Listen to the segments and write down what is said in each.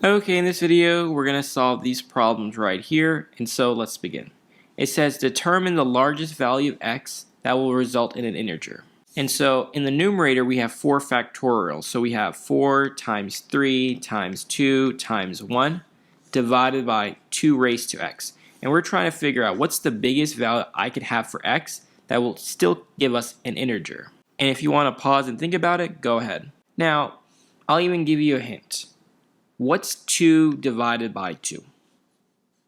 Okay, in this video, we're going to solve these problems right here, and so let's begin. It says determine the largest value of x that will result in an integer. And so in the numerator, we have 4 factorial. So we have 4 times 3 times 2 times 1 divided by 2 raised to x. And we're trying to figure out what's the biggest value I could have for x that will still give us an integer. And if you want to pause and think about it, go ahead. Now, I'll even give you a hint. What's 2 divided by 2?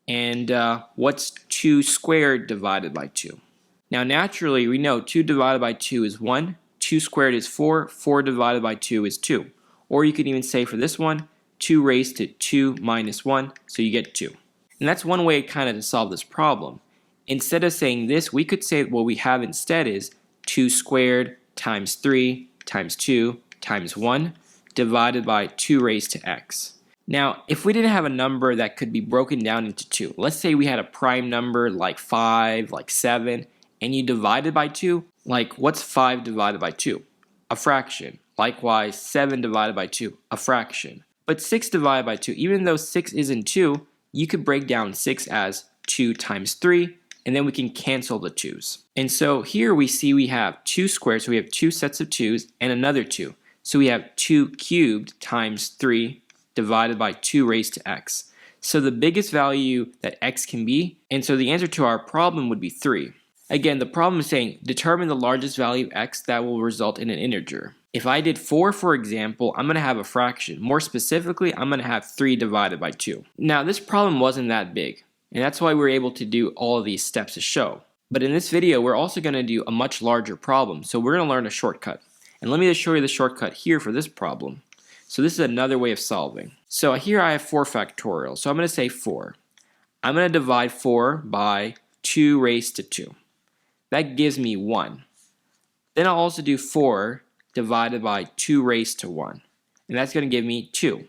And what's 2 squared divided by 2? Now naturally we know 2 divided by 2 is 1, 2 squared is 4, 4 divided by 2 is 2. Or you could even say for this one, 2 raised to 2 minus 1, so you get 2. And that's one way kind of to solve this problem. Instead of saying this, we could say what we have instead is 2 squared times 3 times 2 times 1 divided by 2 raised to x. Now, if we didn't have a number that could be broken down into 2, let's say we had a prime number like 5, like 7, and you divided by 2, like what's 5 divided by 2? A fraction. Likewise, 7 divided by 2, a fraction. But 6 divided by 2, even though 6 isn't 2, you could break down 6 as 2 times 3, and then we can cancel the 2's. And so here we see we have 2 squared, so we have 2 sets of 2's and another 2. So we have 2 cubed times 3 divided by 2 raised to x. So the biggest value that x can be, and so the answer to our problem would be 3. Again, the problem is saying determine the largest value of x that will result in an integer. If I did 4, for example, I'm going to have a fraction. More specifically, I'm going to have 3 divided by 2. Now, this problem wasn't that big, and that's why we're able to do all of these steps to show. But in this video, we're also going to do a much larger problem, so we're going to learn a shortcut. And let me just show you the shortcut here for this problem. So this is another way of solving. So here I have 4 factorial. So I'm going to say 4. I'm going to divide 4 by 2 raised to 2. That gives me 1. Then I'll also do 4 divided by 2 raised to 1. And that's going to give me 2.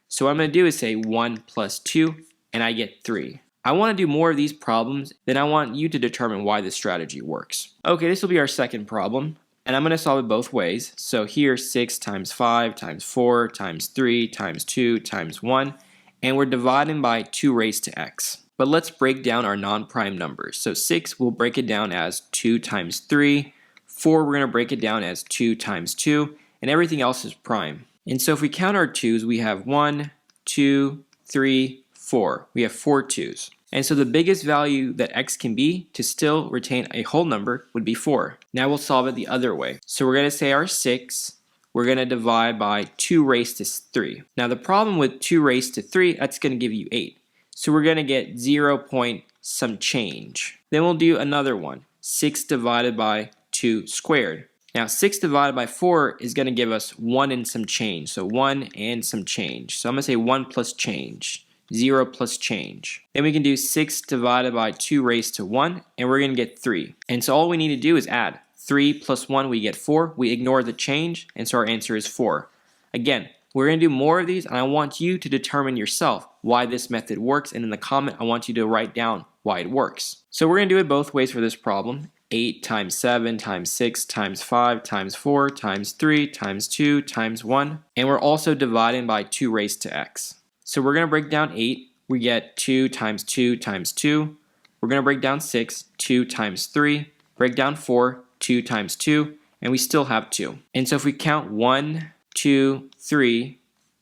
So what I'm going to do is say 1 plus 2, and I get 3. I want to do more of these problems, then I want you to determine why this strategy works. Okay, this will be our second problem. And I'm going to solve it both ways. So here 6 times 5 times 4 times 3 times 2 times 1. And we're dividing by 2 raised to x. But let's break down our non-prime numbers. So 6, we'll break it down as 2 times 3. 4, we're going to break it down as 2 times 2. And everything else is prime. And so if we count our 2's, we have 1, 2, 3, 4. We have 4 2's. And so the biggest value that x can be to still retain a whole number would be 4. Now we'll solve it the other way. So we're going to say our 6, we're going to divide by 2 raised to 3. Now the problem with 2 raised to 3, that's going to give you 8. So we're going to get 0 point some change. Then we'll do another one. 6 divided by 2 squared. Now 6 divided by 4 is going to give us 1 and some change. So 1 and some change. So I'm going to say 1 plus change. 0 plus change. Then we can do 6 divided by 2 raised to 1, and we're going to get 3. And so all we need to do is add. 3 plus 1, we get 4. We ignore the change, and so our answer is 4. Again, we're going to do more of these, and I want you to determine yourself why this method works, and in the comment, I want you to write down why it works. So we're going to do it both ways for this problem. 8 times 7 times 6 times 5 times 4 times 3 times 2 times 1, and we're also dividing by 2 raised to x. So we're going to break down 8. We get 2 times 2 times 2. We're going to break down 6, 2 times 3. Break down 4, 2 times 2. And we still have 2. And so if we count 1, 2, 3,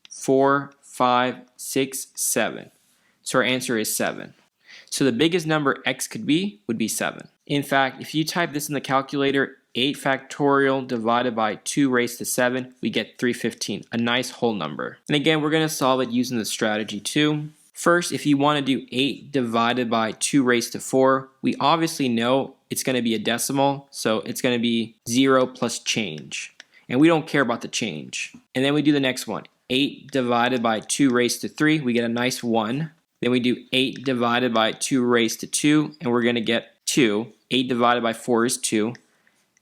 4, 5, 6, 7. So our answer is 7. So the biggest number x could be would be 7. In fact, if you type this in the calculator, 8 factorial divided by 2 raised to 7, we get 315, a nice whole number. And again, we're going to solve it using the strategy 2. First, if you want to do 8 divided by 2 raised to 4, we obviously know it's going to be a decimal, so it's going to be 0 plus change. And we don't care about the change. And then we do the next one. 8 divided by 2 raised to 3, we get a nice 1. Then we do 8 divided by 2 raised to 2, and we're going to get 2. 8 divided by 4 is 2.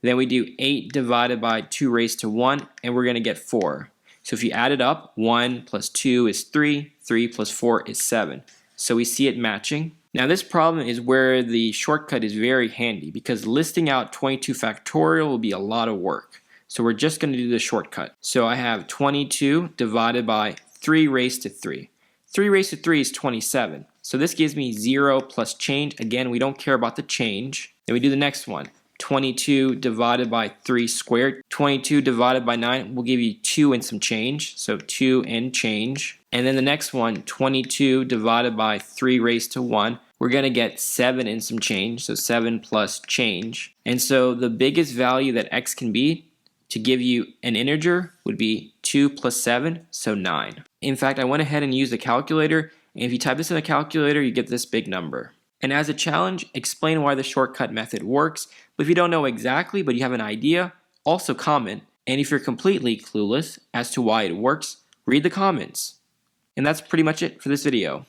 Then we do 8 divided by 2 raised to 1, and we're going to get 4. So if you add it up, 1 plus 2 is 3, 3 plus 4 is 7. So we see it matching. Now this problem is where the shortcut is very handy because listing out 22 factorial will be a lot of work. So we're just going to do the shortcut. So I have 22 divided by 3 raised to 3. 3 raised to 3 is 27. So this gives me 0 plus change. Again, we don't care about the change. Then we do the next one. 22 divided by 3 squared. 22 divided by 9 will give you 2 and some change. So 2 and change. And then the next one, 22 divided by 3 raised to 1. We're going to get 7 and some change. So 7 plus change. And so the biggest value that x can be to give you an integer would be 2 plus 7, so 9. In fact, I went ahead and used a calculator, and if you type this in a calculator, you get this big number. And as a challenge, explain why the shortcut method works. But if you don't know exactly, but you have an idea, also comment. And if you're completely clueless as to why it works, read the comments. And that's pretty much it for this video.